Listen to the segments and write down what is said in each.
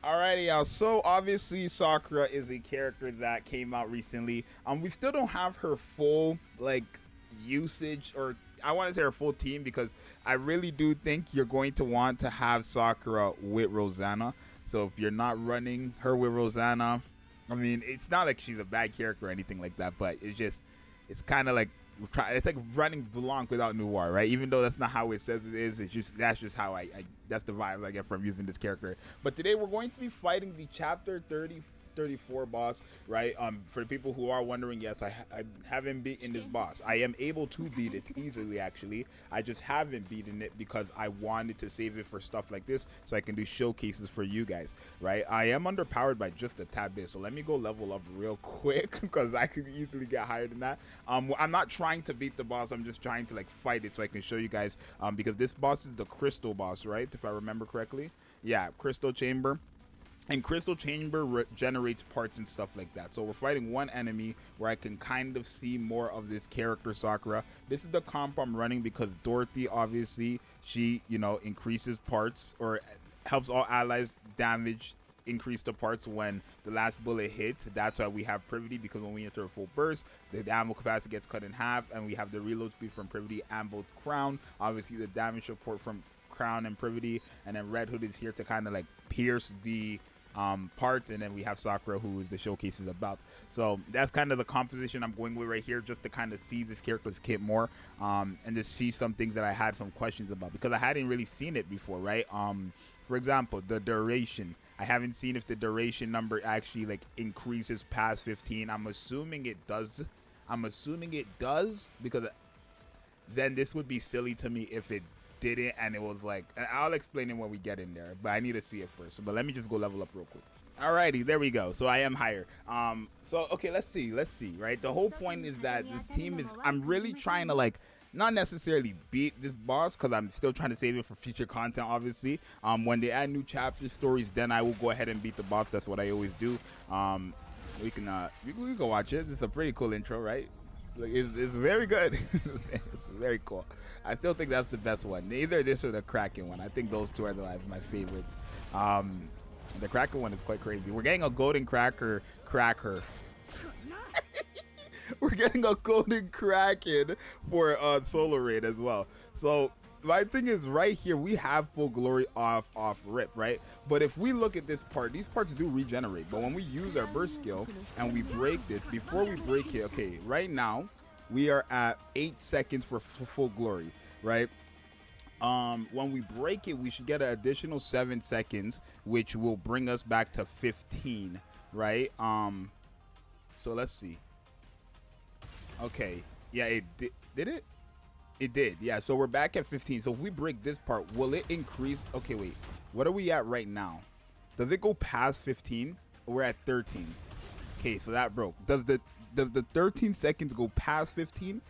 Alrighty, y'all. So obviously, Sakura is a character that came out recently. We still don't have her full like usage, or I want to say her full team, because I really do think you're going to want to have Sakura with Rosanna. So if you're not running her with Rosanna, I mean, it's not like she's a bad character or anything like that, but it's kind of like it's like running Blanc without Noir, right? Even though that's not how it says it is, that's just how I that's the vibe I get from using this character. But today we're going to be fighting the chapter 34 boss, right? For the people who are wondering, yes, I haven't beaten this boss. I am able to beat it easily, actually. I just haven't beaten it because I wanted to save it for stuff like this so I can do showcases for you guys, right? I am underpowered by just a tad bit, so let me go level up real quick because I could easily get higher than that. I'm not trying to beat the boss, I'm just trying to like fight it so I can show you guys, because this boss is the crystal boss, right? If I remember correctly. Yeah, crystal chamber. And crystal chamber generates parts and stuff like that. So we're fighting one enemy where I can kind of see more of this character Sakura. This is the comp I'm running because Dorothy, obviously, she, you know, increases parts or helps all allies damage increase the parts when the last bullet hits. That's why we have Privity, because when we enter a full burst, the ammo capacity gets cut in half, and we have the reload speed from Privity and both Crown. Obviously the damage support from Crown and Privity, and then Red Hood is here to kind of like pierce the parts, and then we have Sakura, who the showcase is about. So that's kind of the composition I'm going with right here, just to kind of see this character's kit more, and to see some things that I had some questions about because I hadn't really seen it before, right? For example, the duration. I haven't seen if the duration number actually like increases past 15. I'm assuming it does. Because then this would be silly to me if it didn't, and it was like, and I'll explain it when we get in there, but I need to see it first. But let me just go level up real quick. Alrighty, there we go. So I am higher. So okay, let's see, right? The whole point is that this team is, I'm really trying to like not necessarily beat this boss because I'm still trying to save it for future content, obviously. When they add new chapter stories, then I will go ahead and beat the boss. That's what I always do. We can watch it. It's a pretty cool intro, right? Like, it's very good. It's very cool. I still think that's the best one. Either this or the Kraken one. I think those two are my favorites. The Kraken one is quite crazy. We're getting a golden cracker. We're getting a golden Kraken for Solar Raid as well. So my thing is, right here we have full glory off rip, right? But if we look at this part, these parts do regenerate, but when we use our burst skill and we break this, before we break it, okay, right now we are at 8 seconds for full glory, right? When we break it, we should get an additional 7 seconds, which will bring us back to 15, right? So let's see. Okay, yeah, it did it? It did, yeah. So we're back at 15. So if we break this part, will it increase? Okay, wait. What are we at right now? Does it go past 15? We're at 13. Okay, so that broke. Does the 13 seconds go past 15?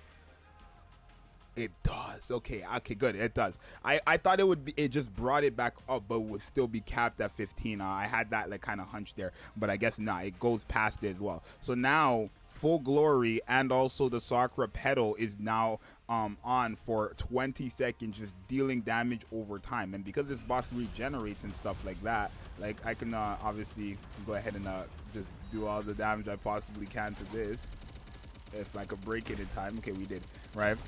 It does. Okay, good. It does. I thought it would be, it just brought it back up, but would still be capped at 15. I had that like kind of hunch there, but I guess not. It goes past it as well. So now full glory and also the Sakura pedal is now on for 20 seconds, just dealing damage over time. And because this boss regenerates and stuff like that, like I can obviously go ahead and just do all the damage I possibly can to this if I could break it in time. Okay, we did, right?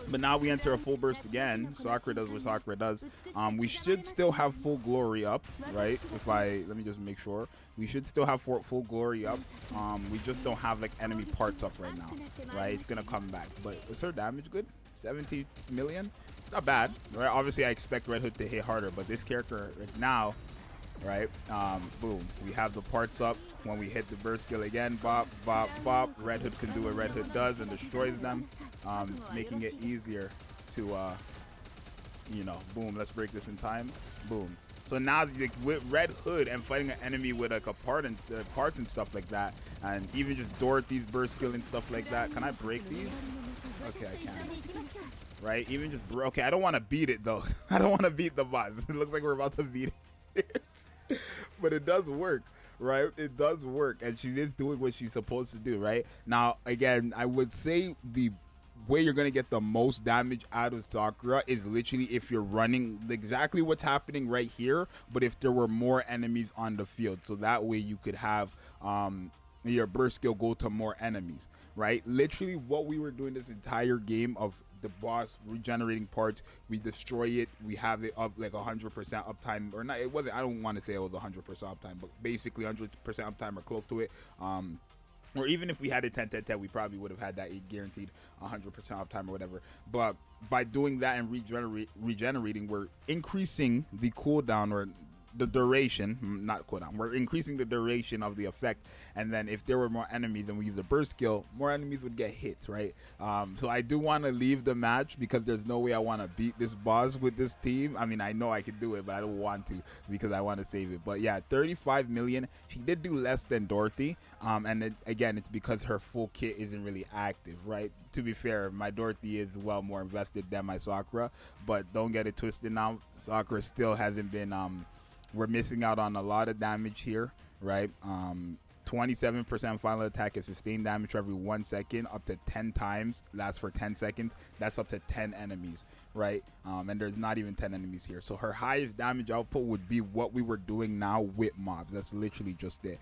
But now we enter a full burst again. Sakura does what Sakura does. We should still have full glory up, right? Let me just make sure. We should still have full glory up. We just don't have like enemy parts up right now, right? It's gonna come back. But is her damage good? 70 million? It's not bad, right? Obviously I expect Red Hood to hit harder, but this character right now, right? Boom. We have the parts up. When we hit the burst skill again, bop, bop, bop. Red Hood can do what Red Hood does and destroys them, making it easier to, you know, boom. Let's break this in time. Boom. So now, like, with Red Hood and fighting an enemy with like a parts and stuff like that, and even just Dorothy's burst skill and stuff like that. Can I break these? Okay, I can. Right? Even just okay. I don't want to beat it though. I don't want to beat the boss. It looks like we're about to beat it. But it does work, right? It does work, and she is doing what she's supposed to do, right? Now, again, I would say the way you're gonna get the most damage out of Sakura is literally if you're running exactly what's happening right here, but if there were more enemies on the field, so that way you could have your burst skill go to more enemies, right? Literally what we were doing this entire game of the boss regenerating parts, we destroy it, we have it up like 100% uptime, or not, it wasn't, I don't want to say it was 100% uptime, but basically 100% uptime or close to it. Or even if we had a 10-10-10, we probably would have had that guaranteed 100% uptime or whatever. But by doing that and regenerating, we're increasing the cooldown, or the duration, not cooldown, we're increasing the duration of the effect. And then if there were more enemies and we use the burst skill, more enemies would get hit, right? So I do want to leave the match because there's no way I want to beat this boss with this team. I mean, I know I can do it, but I don't want to because I want to save it. But yeah, 35 million. She did do less than Dorothy. And again, it's because her full kit isn't really active, right? To be fair, my Dorothy is well more invested than my Sakura, but don't get it twisted now. Sakura still hasn't been, we're missing out on a lot of damage here, right? 27% final attack is sustained damage for every 1 second, up to 10 times, lasts for 10 seconds. That's up to 10 enemies, right? And there's not even 10 enemies here. So her highest damage output would be what we were doing now with mobs. That's literally just it.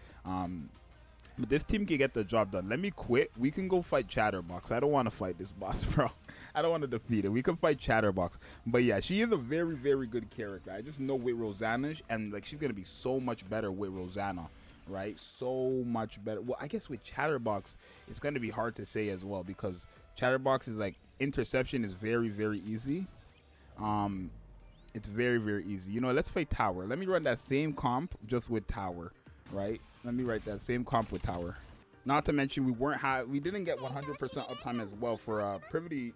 But this team can get the job done. Let me quit. We can go fight Chatterbox. I don't want to fight this boss, bro. I don't want to defeat it. We can fight Chatterbox. But yeah, she is a very, very good character. I just know with Rosanna, and like she's going to be so much better with Rosanna, right? So much better. Well, I guess with Chatterbox, it's going to be hard to say as well because Chatterbox is like, interception is very, very easy. It's very, very easy. You know, let's fight Tower. Let me run that same comp just with Tower, right? Let me write that same comp with Tower. Not to mention we didn't get 100% uptime as well for Privity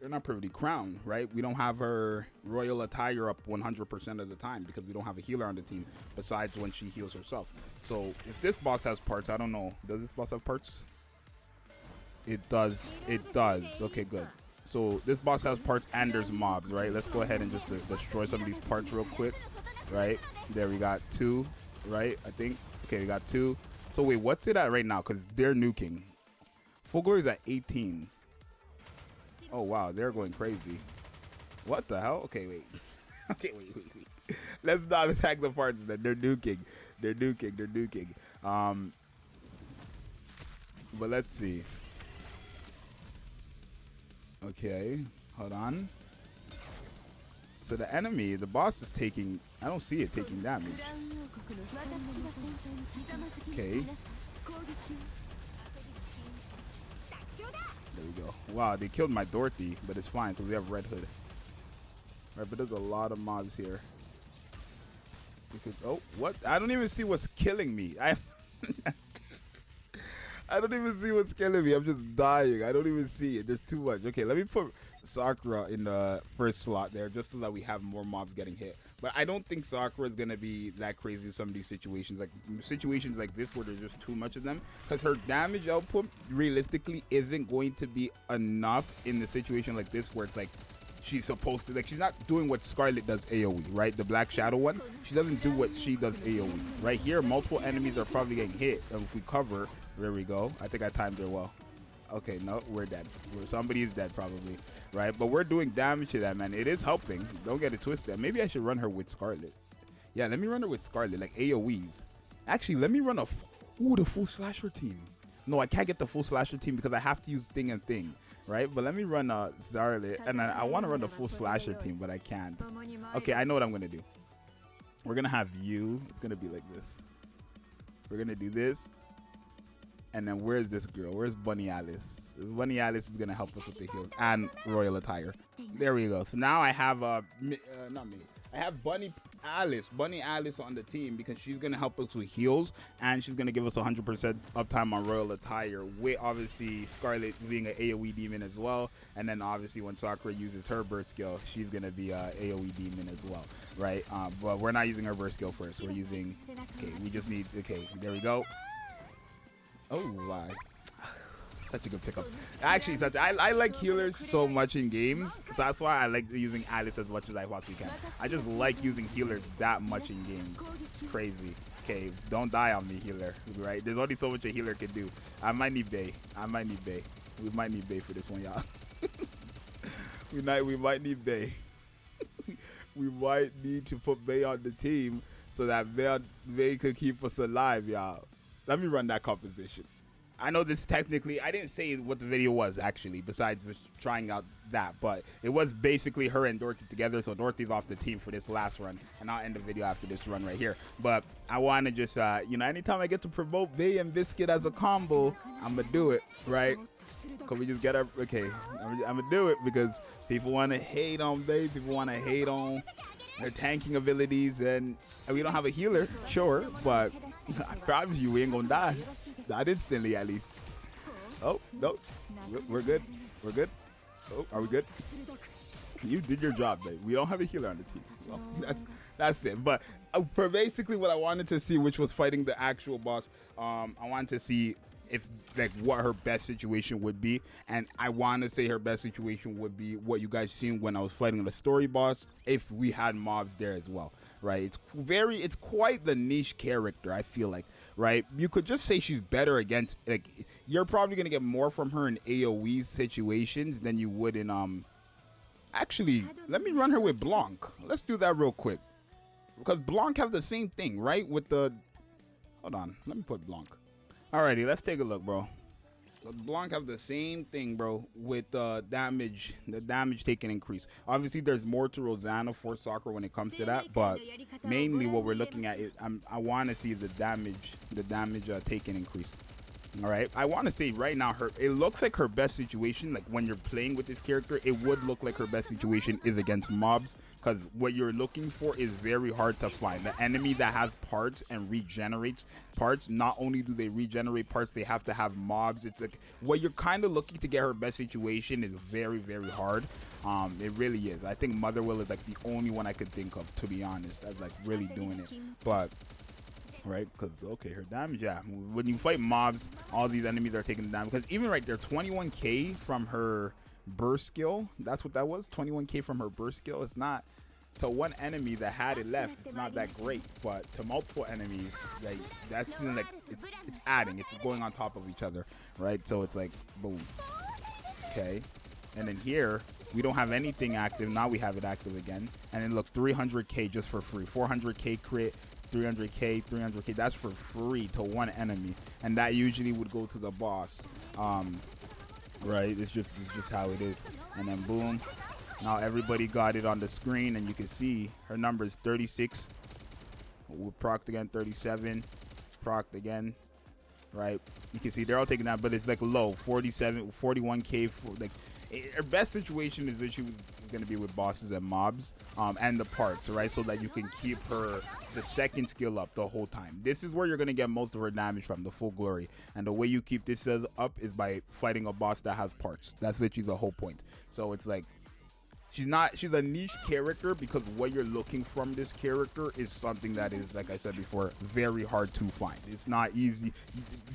Crown, right? We don't have her royal attire up 100% of the time because we don't have a healer on the team besides when she heals herself. So if this boss has parts, I don't know. Does this boss have parts? It does. It does. Okay, good. So this boss has parts and there's mobs, right? Let's go ahead and just destroy some of these parts real quick, right? There we got 2, right? I think. Okay, we got 2. So wait, what's it at right now? Because they're nuking. Full glory is at 18. Oh, wow. They're going crazy. What the hell? Okay, wait. Okay, wait. Let's not attack the parts then. They're nuking. They're nuking. But let's see. Okay. Hold on. So the enemy, the boss is taking... I don't see it taking damage. Okay. There we go. Wow, they killed my Dorothy, but it's fine because we have Red Hood. Right, but there's a lot of mobs here. Because, oh, what? I don't even see what's killing me. I don't even see what's killing me. I'm just dying. I don't even see it. There's too much. Okay, let me put Sakura in the first slot there just so that we have more mobs getting hit. But I don't think Sakura is going to be that crazy in some of these situations. Like situations like this where there's just too much of them. Because her damage output realistically isn't going to be enough in the situation like this where it's like she's supposed to, like she's not doing what Scarlet does AoE, right? The Black Shadow one, she doesn't do what she does AoE. Right here, multiple enemies are probably getting hit. And if we cover, there we go. I think I timed her well. Okay, no, we're dead. Somebody is dead probably, right? But we're doing damage to that, man. It is helping. Don't get it twisted. Maybe I should run her with Scarlet. Yeah, let me run her with Scarlet, like AoEs. Actually, let me run the full slasher team. No, I can't get the full slasher team because I have to use Thing and Thing, right? But let me run Scarlet, and I want to run the full slasher team, but I can't. Okay, I know what I'm going to do. We're going to have you. It's going to be like this. We're going to do this. And then where's this girl? Where's Bunny Alice? Bunny Alice is going to help us with the heals and royal attire. There we go. So now I have, not me. I have Bunny Alice on the team because she's going to help us with heals. And she's going to give us 100% uptime on royal attire. With obviously Scarlet being an AoE demon as well. And then obviously when Sakura uses her burst skill, she's going to be a AoE demon as well. Right? But we're not using her burst skill first. We're using, okay, we just need, okay, there we go. Oh my, such a good pickup. Actually, I like healers so much in games, so that's why I like using Alice as much as I possibly can. I just like using healers that much in games. It's crazy. Okay, don't die on me, healer, right? There's only so much a healer can do. I might need Bay. We might need Bay for this one, y'all. We might need Bay. We might need to put Bay on the team so that Bay could keep us alive, y'all. Let me run that composition. I know this technically, I didn't say what the video was actually, besides just trying out that, but it was basically her and Dorothy together, so Dorothy's off the team for this last run, and I'll end the video after this run right here. But I want to just, you know, anytime I get to promote Bay and Biscuit as a combo, I'm going to do it, right? Can we just get our, okay, I'm going to do it because people want to hate on Bay, people want to hate on her tanking abilities, and we don't have a healer, sure, but I promise you we ain't gonna die. Not instantly, at least. Oh, no. We're good. We're good. Oh, are we good? You did your job, babe. We don't have a healer on the team. So that's it. But for basically what I wanted to see, which was fighting the actual boss, I wanted to see if like what her best situation would be, and I want to say her best situation would be what you guys seen when I was fighting the story boss if we had mobs there as well, right? It's quite the niche character, I feel like, right? You could just say she's better against, like, you're probably gonna get more from her in AoE situations than you would in actually, let me run her with Blanc. Let's do that real quick, because Blanc have the same thing, right? With the, hold on, let me put Blanc. Alrighty, let's take a look, bro. Blanc have the same thing, bro, with the damage taken increase. Obviously, there's more to Rosanna for Sakura when it comes to that, but mainly what we're looking at is I want to see the damage taken increase. All right, I want to say right now, it looks like her best situation, like when you're playing with this character, it would look like her best situation is against mobs, because what you're looking for is very hard to find. The enemy that has parts and regenerates parts, not only do they regenerate parts, they have to have mobs. It's like what you're kind of looking to get her best situation is very, very hard. It really is. I think Mother Will is like the only one I could think of, to be honest, that's like really doing it. But right, because okay, her damage, yeah, when you fight mobs, all these enemies are taking the damage, because even right there, 21k from her burst skill, that's what that was, 21k from her burst skill. It's not, to one enemy that had it left, it's not that great, but to multiple enemies, like, that's like it's adding, it's going on top of each other, right? So it's like boom. Okay, and then here we don't have anything active, now we have it active again, and then look, 300k just for free, 400k crit, 300k, 300k, that's for free to one enemy, and that usually would go to the boss. Right, it's just how it is. And then boom, now everybody got it on the screen, and you can see her number is 36. We procced again, 37, procced again, right? You can see they're all taking that, but it's like low, 47, 41k for like. Her best situation is that she was going to be with bosses and mobs, and the parts, right? So that you can keep her the second skill up the whole time. This is where you're going to get most of her damage from, the full glory. And the way you keep this up is by fighting a boss that has parts. That's literally the whole point. So it's like, she's a niche character, because what you're looking from this character is something that is, like I said before, very hard to find. It's not easy.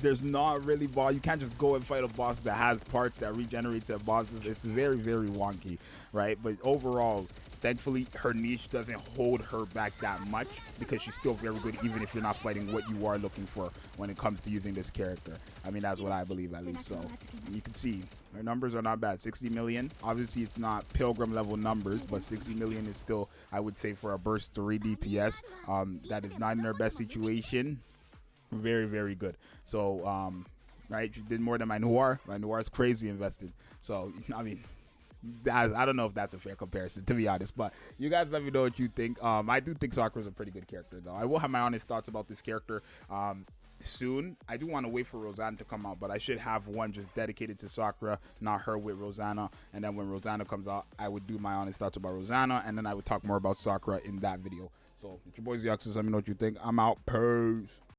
There's not really boss. You can't just go and fight a boss that has parts that regenerates at bosses. It's very, very wonky, right? But overall, thankfully, her niche doesn't hold her back that much, because she's still very good, even if you're not fighting what you are looking for when it comes to using this character. I mean, that's what I believe, at least. So you can see her numbers are not bad. 60 million. Obviously, it's not Pilgrim level numbers, but 60 million is still, I would say, for a burst 3 DPS. That is not in her best situation. Very, very good. So, right, she did more than my Noir. My Noir is crazy invested. So, I mean, I don't know if that's a fair comparison, to be honest, but you guys let me know what you think. I do think Sakura's a pretty good character, though. I will have my honest thoughts about this character soon. I do want to wait for Rosanna to come out, but I should have one just dedicated to Sakura, not her with Rosanna. And then when Rosanna comes out, I would do my honest thoughts about Rosanna, and then I would talk more about Sakura in that video. So it's your boy Zxous. Let me know what you think. I'm out. Peace.